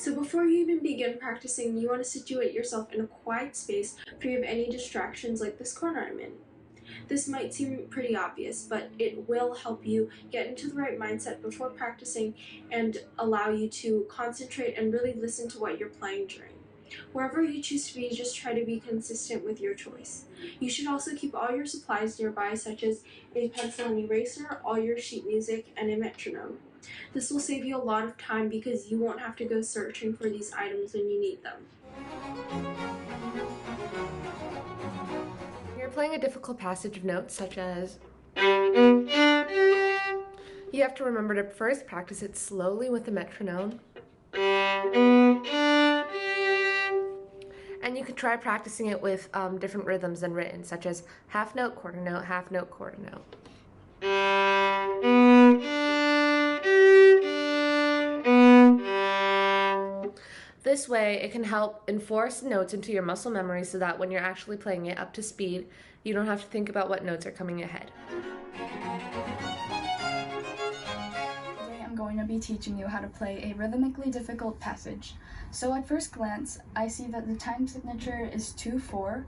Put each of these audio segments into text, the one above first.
So before you even begin practicing, you want to situate yourself in a quiet space free of any distractions like this corner I'm in. This might seem pretty obvious, but it will help you get into the right mindset before practicing and allow you to concentrate and really listen to what you're playing during. Wherever you choose to be, just try to be consistent with your choice. You should also keep all your supplies nearby, such as a pencil and eraser, all your sheet music, and a metronome. This will save you a lot of time because you won't have to go searching for these items when you need them. When you're playing a difficult passage of notes, such as you have to remember to first practice it slowly with the metronome. And you could try practicing it with different rhythms than written, such as half note, quarter note, half note, quarter note. This way, it can help enforce notes into your muscle memory so that when you're actually playing it up to speed, you don't have to think about what notes are coming ahead. Today I'm going to be teaching you how to play a rhythmically difficult passage. So at first glance, I see that the time signature is 2-4.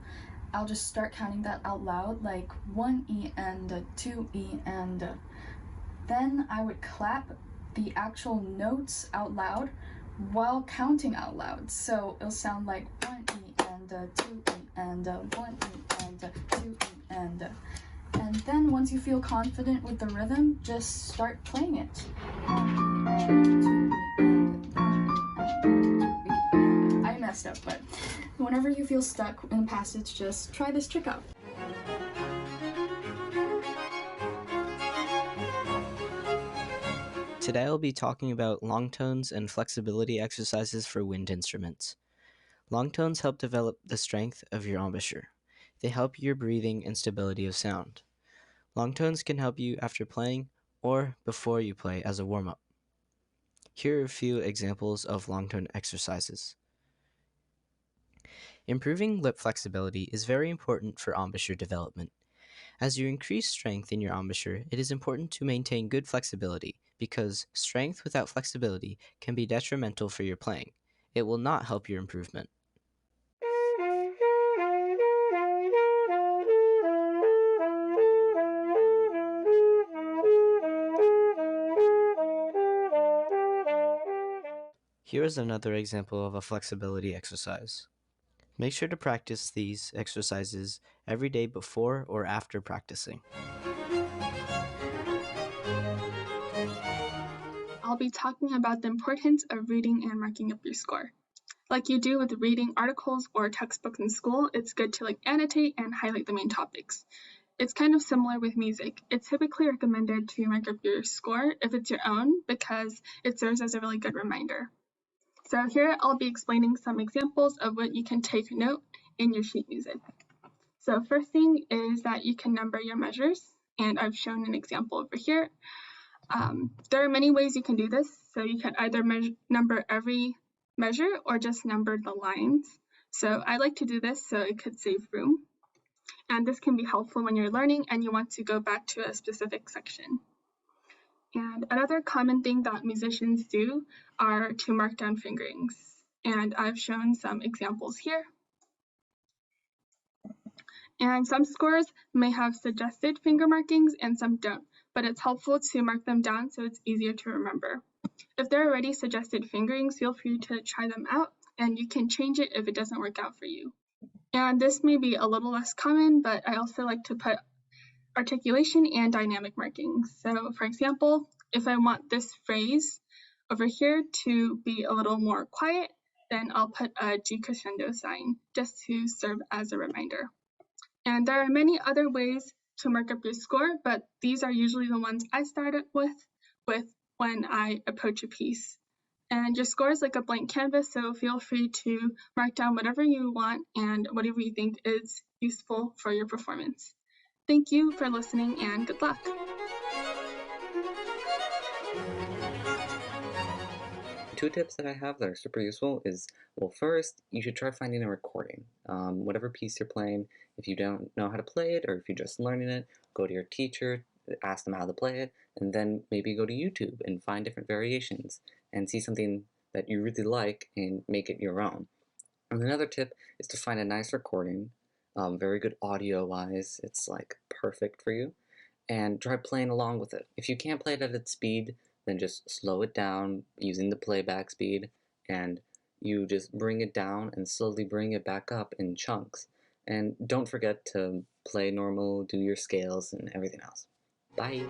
I'll just start counting that out loud, like 1E and 2E and then I would clap the actual notes out loud while counting out loud. So it'll sound like 1E and 2E and 1E and 2E and then once you feel confident with the rhythm, just start playing it. 1E and 2E. I messed up, but whenever you feel stuck in a passage, just try this trick out. Today I'll be talking about long tones and flexibility exercises for wind instruments. Long tones help develop the strength of your embouchure. They help your breathing and stability of sound. Long tones can help you after playing or before you play as a warm-up. Here are a few examples of long tone exercises. Improving lip flexibility is very important for embouchure development. As you increase strength in your embouchure, it is important to maintain good flexibility because strength without flexibility can be detrimental for your playing. It will not help your improvement. Here is another example of a flexibility exercise. Make sure to practice these exercises every day before or after practicing. I'll be talking about the importance of reading and marking up your score. Like you do with reading articles or textbooks in school, it's good to annotate and highlight the main topics. It's kind of similar with music. It's typically recommended to mark up your score if it's your own because it serves as a really good reminder. So here I'll be explaining some examples of what you can take note in your sheet music. So first thing is that you can number your measures, and I've shown an example over here. There are many ways you can do this. So you can either number every measure or just number the lines. So I like to do this so it could save room. And this can be helpful when you're learning and you want to go back to a specific section. And another common thing that musicians do are to mark down fingerings. And I've shown some examples here. And some scores may have suggested finger markings and some don't, but it's helpful to mark them down so it's easier to remember. If there are already suggested fingerings, feel free to try them out and you can change it if it doesn't work out for you. And this may be a little less common, but I also like to put articulation and dynamic markings. So for example, if I want this phrase over here to be a little more quiet, then I'll put a G crescendo sign just to serve as a reminder. And there are many other ways to mark up your score, but these are usually the ones I started with when I approach a piece. And your score is like a blank canvas, so feel free to mark down whatever you want and whatever you think is useful for your performance. Thank you for listening and good luck. Two tips that I have that are super useful is, well, first, you should try finding a recording. Whatever piece you're playing, if you don't know how to play it or if you're just learning it, go to your teacher, ask them how to play it, and then maybe go to YouTube and find different variations and see something that you really like and make it your own. And another tip is to find a nice recording, very good audio-wise. It's like perfect for you, and try playing along with it. If you can't play it at its speed, then just slow it down using the playback speed, and you just bring it down and slowly bring it back up in chunks. And don't forget to play normal, do your scales and everything else. Bye!